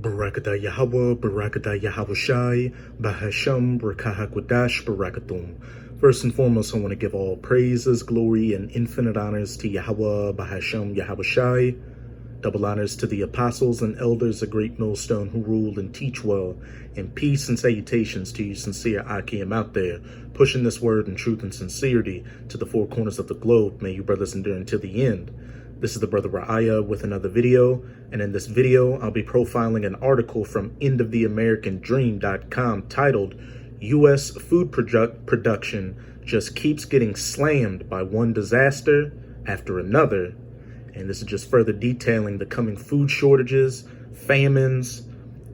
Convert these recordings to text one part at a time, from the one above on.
Barakada Yahweh, Barakada Yahawashi, Bahasham, Barakahakwadash, Barakatum. First and foremost, I want to give all praises, glory, and infinite honors to Yahweh, Bahasham, Yahawashi. Double honors to the apostles and elders, a great millstone who rule and teach well. And peace and salutations to you sincere Akim out there, pushing this word in truth and sincerity to the four corners of the globe. May you brothers endure until the end. This is the Brother Ra'aya with another video, and in this video, I'll be profiling an article from endoftheamericandream.com titled, U.S. Food Production Just Keeps Getting Slammed by One Disaster After Another. And this is just further detailing the coming food shortages, famines,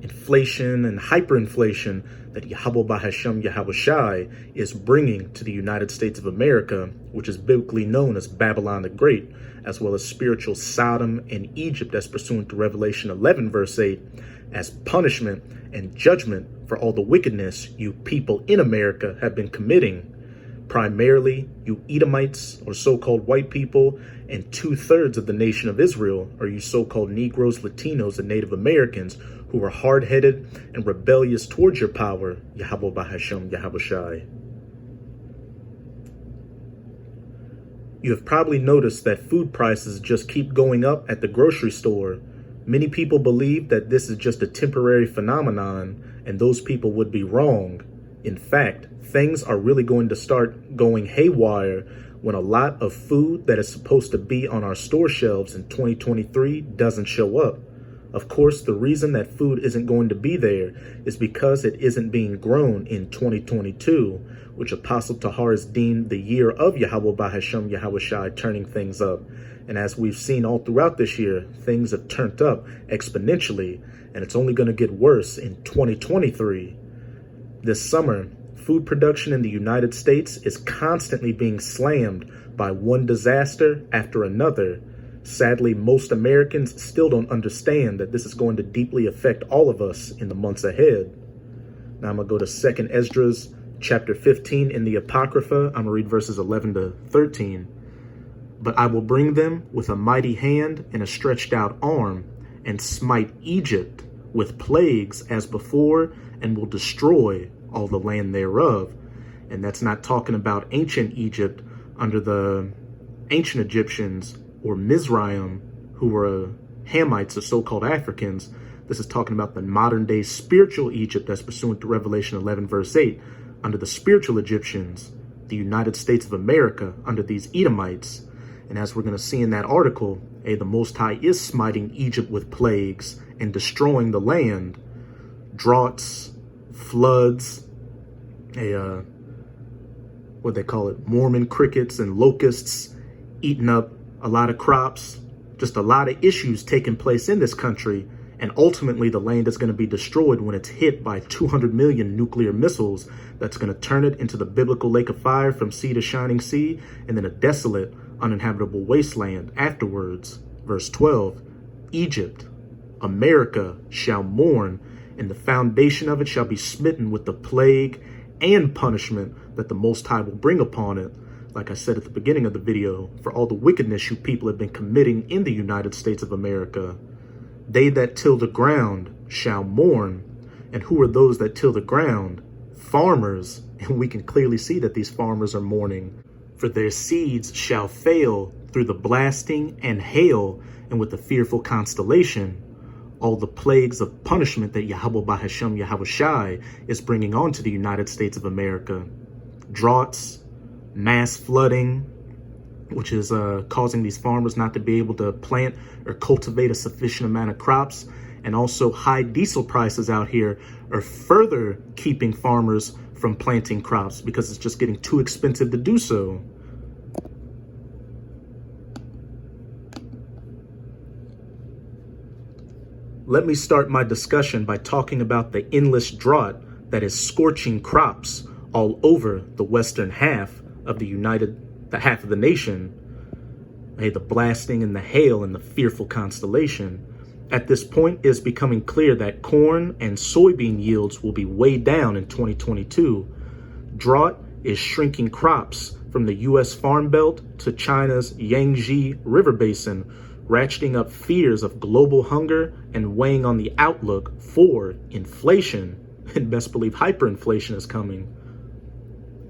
inflation, and hyperinflation that Yahweh Bahasham Yahawashi is bringing to the United States of America, which is biblically known as Babylon the Great, as well as spiritual Sodom and Egypt as pursuant to Revelation 11 verse 8, as punishment and judgment for all the wickedness you people in America have been committing. Primarily, you Edomites, or so-called white people, and 2/3 of the nation of Israel, or you so-called Negroes, Latinos, and Native Americans, who are hard-headed and rebellious towards your power, Yahweh Bahasham Yahawashi. You have probably noticed that food prices just keep going up at the grocery store. Many people believe that this is just a temporary phenomenon, and those people would be wrong. In fact, things are really going to start going haywire when a lot of food that is supposed to be on our store shelves in 2023 doesn't show up. Of course, the reason that food isn't going to be there is because it isn't being grown in 2022, which Apostle Tahar has deemed the year of Yahweh Bahasham Yahawashi turning things up. And as we've seen all throughout this year, things have turned up exponentially, and it's only going to get worse in 2023. This summer, food production in the United States is constantly being slammed by one disaster after another. Sadly, most Americans still don't understand that this is going to deeply affect all of us in the months ahead. Now I'm going to go to 2nd Esdras chapter 15 in the Apocrypha. I'm going to read verses 11 to 13. But I will bring them with a mighty hand and a stretched out arm, and smite Egypt with plagues as before, and will destroy all the land thereof. And that's not talking about ancient Egypt under the ancient Egyptians or Mizraim, who were Hamites, or so-called Africans. This is talking about the modern day spiritual Egypt that's pursuant to Revelation 11 verse 8, under the spiritual Egyptians, the United States of America under these Edomites. And as we're going to see in that article, the Most High is smiting Egypt with plagues and destroying the land. Droughts, floods, what they call it, Mormon crickets and locusts eating up a lot of crops, just a lot of issues taking place in this country. And ultimately, the land is going to be destroyed when it's hit by 200 million nuclear missiles that's going to turn it into the biblical lake of fire from sea to shining sea, and then a desolate, uninhabitable wasteland afterwards. Verse 12, Egypt, America shall mourn, and the foundation of it shall be smitten with the plague and punishment that the Most High will bring upon it. Like I said at the beginning of the video, for all the wickedness you people have been committing in the United States of America. They that till the ground shall mourn. And who are those that till the ground? Farmers. And we can clearly see that these farmers are mourning. For their seeds shall fail through the blasting and hail, and with the fearful constellation. All the plagues of punishment that Yahweh Bahasham Yahawashi is bringing on to the United States of America. Droughts, mass flooding, which is causing these farmers not to be able to plant or cultivate a sufficient amount of crops. And also high diesel prices out here are further keeping farmers from planting crops because it's just getting too expensive to do so. Let me start my discussion by talking about the endless drought that is scorching crops all over the western half of the half of the nation. The blasting and the hail and the fearful constellation. At this point, it is becoming clear that corn and soybean yields will be way down in 2022. Drought is shrinking crops from the U.S. Farm Belt to China's Yangtze River Basin, ratcheting up fears of global hunger and weighing on the outlook for inflation. And best believe hyperinflation is coming.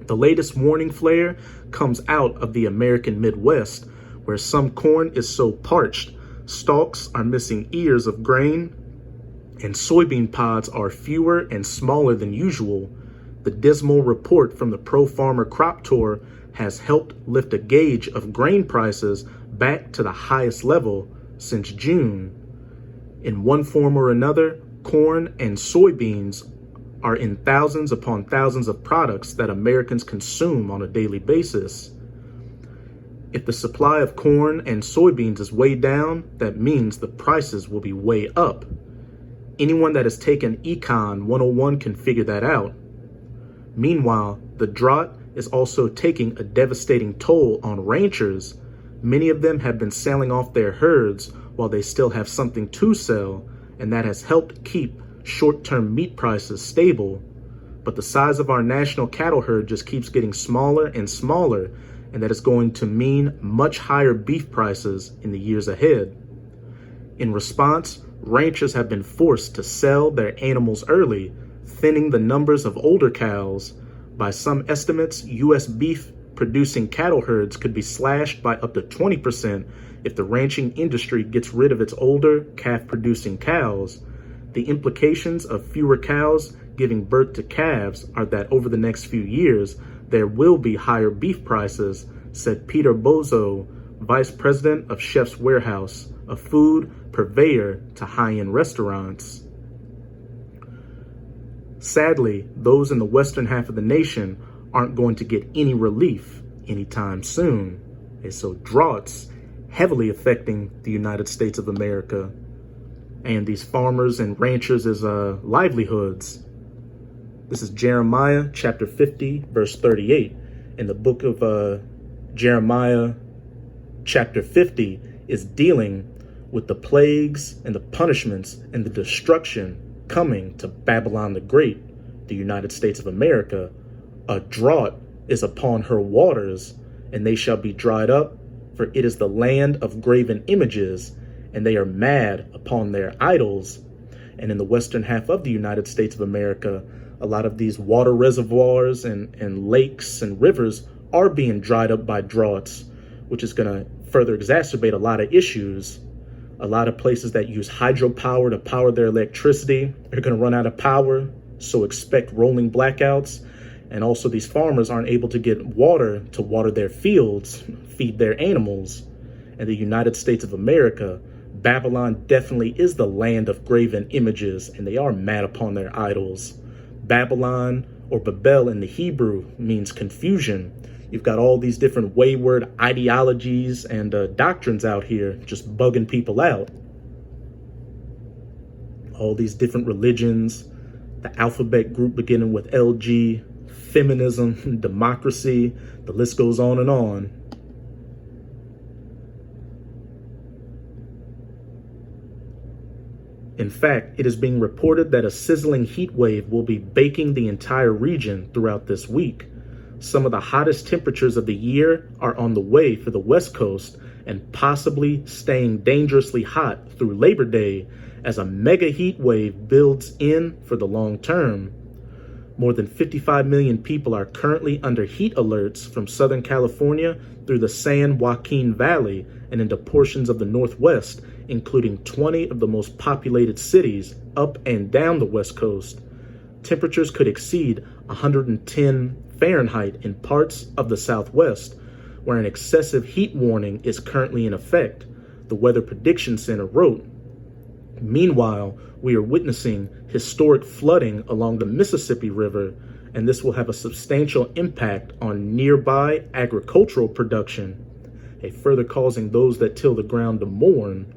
The latest warning flare comes out of the American Midwest, where some corn is so parched, stalks are missing ears of grain, and soybean pods are fewer and smaller than usual. The dismal report from the Pro Farmer Crop Tour has helped lift a gauge of grain prices back to the highest level since June. In one form or another, corn and soybeans are in thousands upon thousands of products that Americans consume on a daily basis. If the supply of corn and soybeans is way down, that means the prices will be way up. Anyone that has taken Econ 101 can figure that out. Meanwhile, the drought is also taking a devastating toll on ranchers. Many of them have been selling off their herds while they still have something to sell, and that has helped keep short-term meat prices stable. But the size of our national cattle herd just keeps getting smaller and smaller, and that is going to mean much higher beef prices in the years ahead. In response, ranchers have been forced to sell their animals early, thinning the numbers of older cows. By some estimates, U.S. beef producing cattle herds could be slashed by up to 20% if the ranching industry gets rid of its older calf producing cows. The implications of fewer cows giving birth to calves are that over the next few years, there will be higher beef prices, said Peter Bozo, Vice President of Chef's Warehouse, a food purveyor to high-end restaurants. Sadly, those in the western half of the nation aren't going to get any relief anytime soon. And so droughts heavily affecting the United States of America and these farmers and ranchers' livelihoods. This is Jeremiah chapter 50, verse 38. In the book of Jeremiah chapter 50 is dealing with the plagues and the punishments and the destruction coming to Babylon the Great, the United States of America. A drought is upon her waters, and they shall be dried up, for it is the land of graven images, and they are mad upon their idols. And in the western half of the United States of America, a lot of these water reservoirs and lakes and rivers are being dried up by droughts, which is going to further exacerbate a lot of issues. A lot of places that use hydropower to power their electricity are going to run out of power, so expect rolling blackouts. And also these farmers aren't able to get water to water their fields, feed their animals. In the United States of America, Babylon definitely is the land of graven images, and they are mad upon their idols. Babylon, or Babel in the Hebrew, means confusion. You've got all these different wayward ideologies and doctrines out here just bugging people out. All these different religions, the alphabet group beginning with LG, feminism, democracy, the list goes on and on. In fact, it is being reported that a sizzling heat wave will be baking the entire region throughout this week. Some of the hottest temperatures of the year are on the way for the West Coast and possibly staying dangerously hot through Labor Day as a mega heat wave builds in for the long term. More than 55 million people are currently under heat alerts from Southern California through the San Joaquin Valley and into portions of the Northwest, including 20 of the most populated cities up and down the West Coast. Temperatures could exceed 110 Fahrenheit in parts of the Southwest, where an excessive heat warning is currently in effect, the Weather Prediction Center wrote. Meanwhile, we are witnessing historic flooding along the Mississippi River, and this will have a substantial impact on nearby agricultural production, further causing those that till the ground to mourn.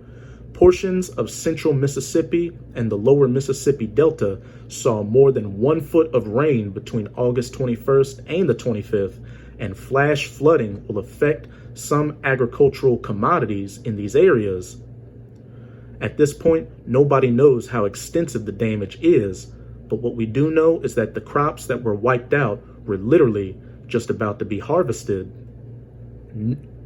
Portions of central Mississippi and the lower Mississippi Delta saw more than 1 foot of rain between August 21st and the 25th, and flash flooding will affect some agricultural commodities in these areas. At this point, nobody knows how extensive the damage is, but what we do know is that the crops that were wiped out were literally just about to be harvested.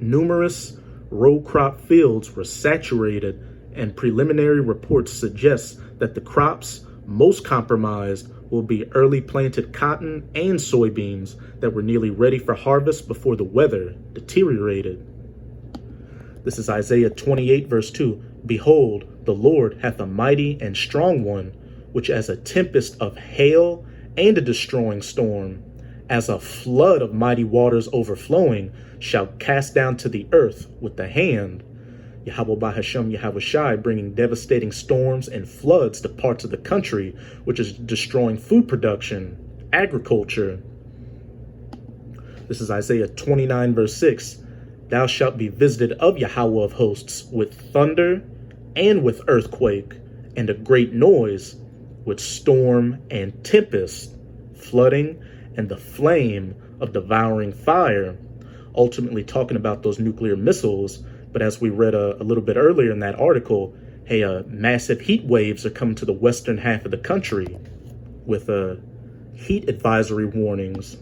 Numerous Row crop fields were saturated, and preliminary reports suggest that the crops most compromised will be early planted cotton and soybeans that were nearly ready for harvest before the weather deteriorated. This is Isaiah 28, verse 2. Behold, the Lord hath a mighty and strong one, which as a tempest of hail and a destroying storm, as a flood of mighty waters overflowing, shall cast down to the earth with the hand. Yahweh Bahashem Yahweh Shai, bringing devastating storms and floods to parts of the country, which is destroying food production, agriculture. This is Isaiah 29, verse 6. Thou shalt be visited of Yahweh of hosts with thunder and with earthquake and a great noise, with storm and tempest, flooding and the flame of devouring fire. Ultimately talking about those nuclear missiles. But as we read a little bit earlier in that article, massive heat waves are coming to the western half of the country with heat advisory warnings.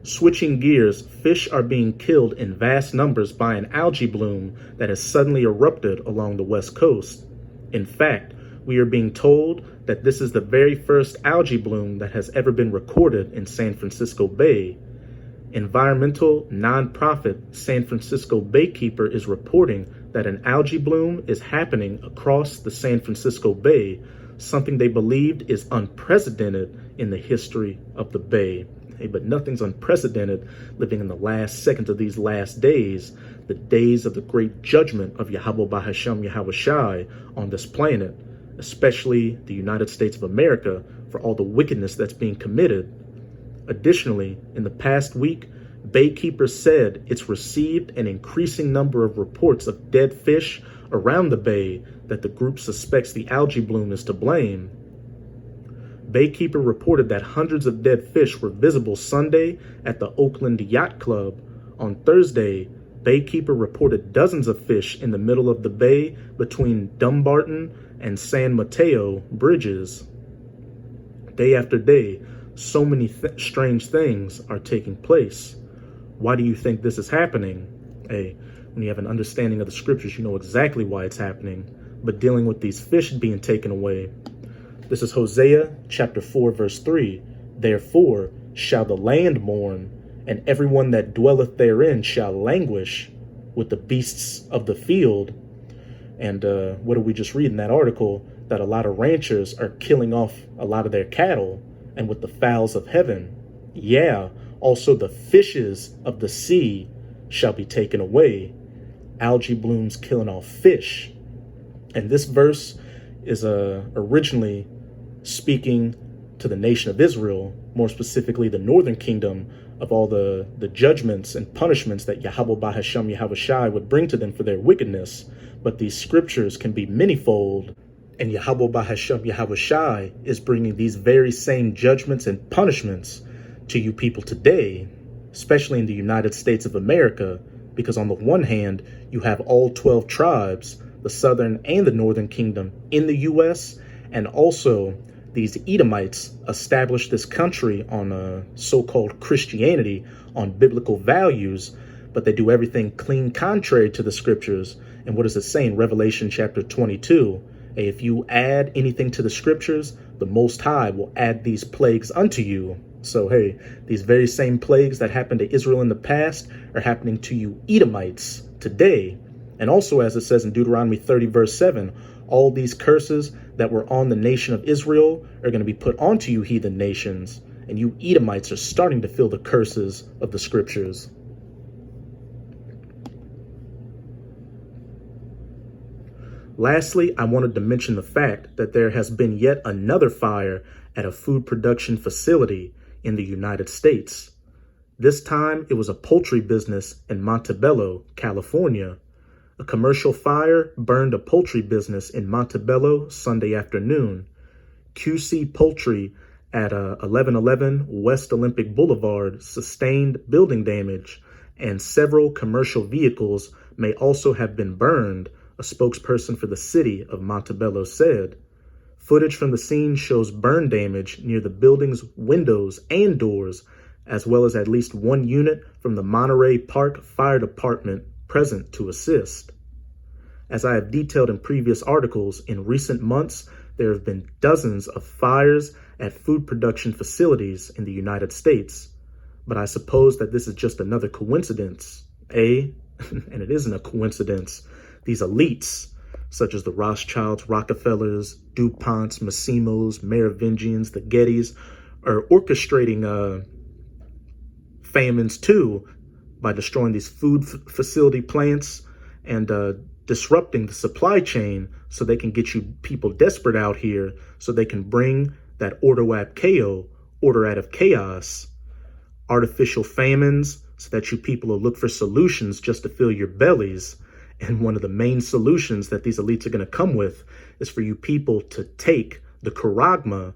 Switching gears, fish are being killed in vast numbers by an algae bloom that has suddenly erupted along the west coast. In fact, we are being told that this is the very first algae bloom that has ever been recorded in San Francisco Bay. Environmental nonprofit San Francisco Baykeeper is reporting that an algae bloom is happening across the San Francisco Bay, something they believed is unprecedented in the history of the Bay. But nothing's unprecedented living in the last seconds of these last days, the days of the great judgment of Yahweh Bahashem Yahweh Shai on this planet, especially the United States of America, for all the wickedness that's being committed. Additionally, in the past week, Baykeeper said it's received an increasing number of reports of dead fish around the bay that the group suspects the algae bloom is to blame. Baykeeper reported that hundreds of dead fish were visible Sunday at the Oakland Yacht Club. On Thursday, Baykeeper reported dozens of fish in the middle of the bay between Dumbarton and San Mateo bridges. Day after day, so many strange things are taking place. Why do you think this is happening? When you have an understanding of the scriptures, you know exactly why it's happening. But dealing with these fish being taken away, this is Hosea chapter 4, verse 3. Therefore shall the land mourn, and everyone that dwelleth therein shall languish with the beasts of the field. And what did we just read in that article? That a lot of ranchers are killing off a lot of their cattle, and with the fowls of heaven. Yeah, also the fishes of the sea shall be taken away. Algae blooms killing off fish. And this verse is originally speaking to the nation of Israel, more specifically the northern kingdom, of all the judgments and punishments that Yahweh Bahashem Yahweh Shai would bring to them for their wickedness. But these scriptures can be manyfold, and Yahweh Bahashem Yahweh Shai is bringing these very same judgments and punishments to you people today, especially in the United States of America, because on the one hand, you have all 12 tribes, the southern and the northern kingdom in the U.S., and also these Edomites established this country on so-called Christianity, on biblical values, but they do everything clean contrary to the scriptures. And what does it say in Revelation chapter 22? If you add anything to the scriptures, the Most High will add these plagues unto you. So, these very same plagues that happened to Israel in the past are happening to you Edomites today. And also, as it says in Deuteronomy 30, verse 7, all these curses that were on the nation of Israel are going to be put onto you heathen nations. And you Edomites are starting to feel the curses of the scriptures. Lastly, I wanted to mention the fact that there has been yet another fire at a food production facility in the United States. This time, it was a poultry business in Montebello, California. A commercial fire burned a poultry business in Montebello Sunday afternoon. QC Poultry at 1111 West Olympic Boulevard sustained building damage, and several commercial vehicles may also have been burned, a spokesperson for the city of Montebello said. Footage from the scene shows burn damage near the building's windows and doors, as well as at least one unit from the Monterey Park Fire Department present to assist. As I have detailed in previous articles, in recent months, there have been dozens of fires at food production facilities in the United States. But I suppose that this is just another coincidence, eh? And it isn't a coincidence. These elites, such as the Rothschilds, Rockefellers, DuPonts, Massimos, Merovingians, the Gettys, are orchestrating famines too by destroying these food facility plants and disrupting the supply chain so they can get you people desperate out here so they can bring that order out of chaos, artificial famines so that you people will look for solutions just to fill your bellies. And one of the main solutions that these elites are going to come with is for you people to take the charagma,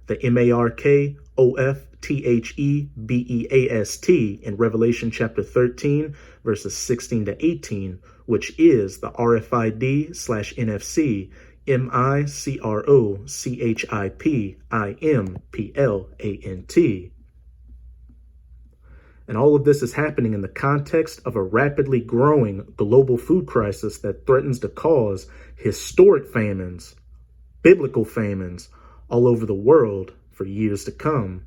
the MARKOFTHEBEAST in Revelation chapter 13, verses 16 to 18, which is the RFID/NFC MICROCHIPIMPLANT. And all of this is happening in the context of a rapidly growing global food crisis that threatens to cause historic famines, biblical famines, all over the world for years to come.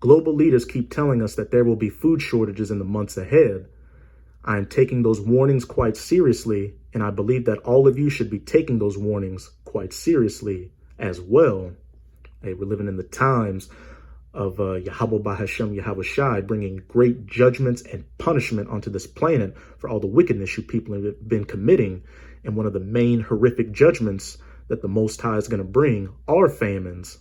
Global leaders keep telling us that there will be food shortages in the months ahead. I am taking those warnings quite seriously, and I believe that all of you should be taking those warnings quite seriously as well. Hey, we're living in the times of Yahweh Bahashem Yahweh Shai bringing great judgments and punishment onto this planet for all the wickedness you people have been committing. And one of the main horrific judgments that the Most High is going to bring are famines.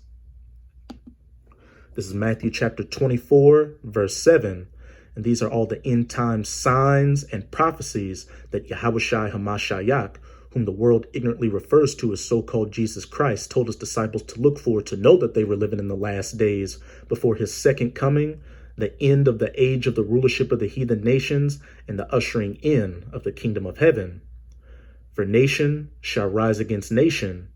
This is Matthew chapter 24, verse 7. And these are all the end time signs and prophecies that Yahweh Shai Hamashiach, whom the world ignorantly refers to as so-called Jesus Christ, told his disciples to look for, to know that they were living in the last days before his second coming, the end of the age of the rulership of the heathen nations, and the ushering in of the kingdom of heaven. For nation shall rise against nation,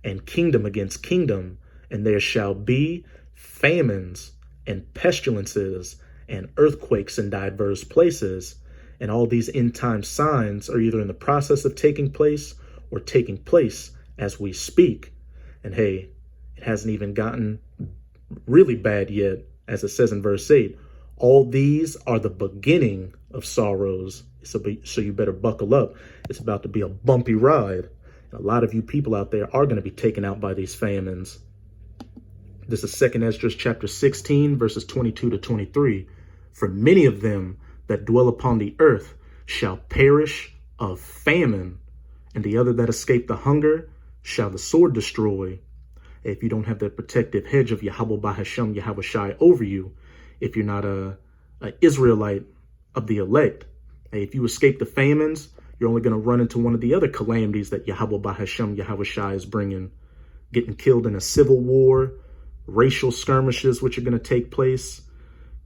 and kingdom against kingdom, and there shall be famines and pestilences and earthquakes in diverse places. And all these end time signs are either in the process of taking place or taking place as we speak. And hey, it hasn't even gotten really bad yet. As it says in verse 8, all these are the beginning of sorrows. So you better buckle up. It's about to be a bumpy ride. And a lot of you people out there are going to be taken out by these famines. This is 2 Ezra chapter 16, verses 22 to 23. For many of them that dwell upon the earth shall perish of famine, and the other that escape the hunger shall the sword destroy. If you don't have that protective hedge of Yahweh Bahashem Yahweh Shai over you, if you're not a Israelite of the elect, if you escape the famines, you're only going to run into one of the other calamities that Yahweh Bahashem Yahweh Shai is bringing. Getting killed in a civil war, racial skirmishes which are going to take place,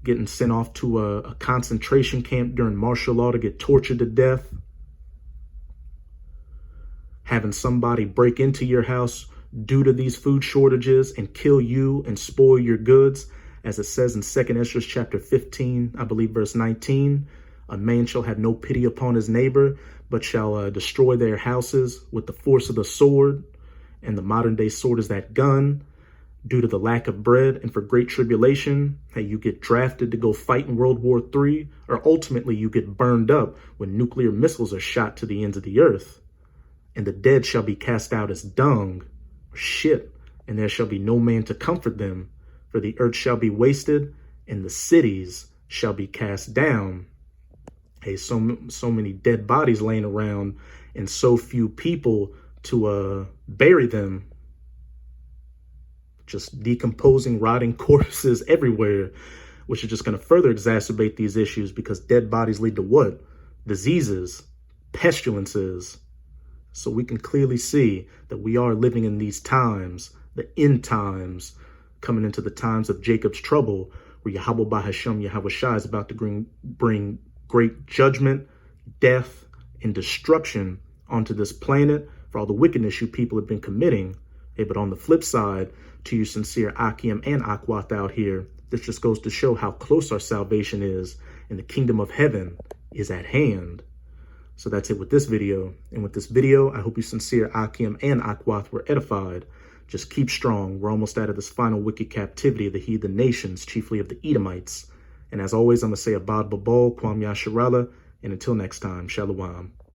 getting sent off to a concentration camp during martial law to get tortured to death, having somebody break into your house due to these food shortages and kill you and spoil your goods. As it says in 2 Ezra chapter 15, I believe verse 19, a man shall have no pity upon his neighbor, but shall destroy their houses with the force of the sword. And the modern day sword is that gun. Due to the lack of bread and for great tribulation, hey, you get drafted to go fight in World War III, or ultimately you get burned up when nuclear missiles are shot to the ends of the earth. And the dead shall be cast out as dung, or shit, and there shall be no man to comfort them, for the earth shall be wasted, and the cities shall be cast down. Hey, so many dead bodies laying around, and so few people to bury them. Just decomposing, rotting corpses everywhere, which is just going to further exacerbate these issues because dead bodies lead to what? Diseases, pestilences. So we can clearly see that we are living in these times, the end times, coming into the times of Jacob's trouble, where Yahweh Bahashem Yahweh Shai is about to bring great judgment, death, and destruction onto this planet for all the wickedness you people have been committing. Hey, but on the flip side, to you sincere Akim and Akwat out here, This just goes to show how close our salvation is, and the kingdom of heaven is at hand. So that's it with this video. And with this video, I hope you sincere Akim and Akwath were edified. Just keep strong. We're almost out of this final wicked captivity of the heathen nations, chiefly of the Edomites. And as always, I'm going to say Abad Babal, Kwam Yasharala, and until next time, Shalom.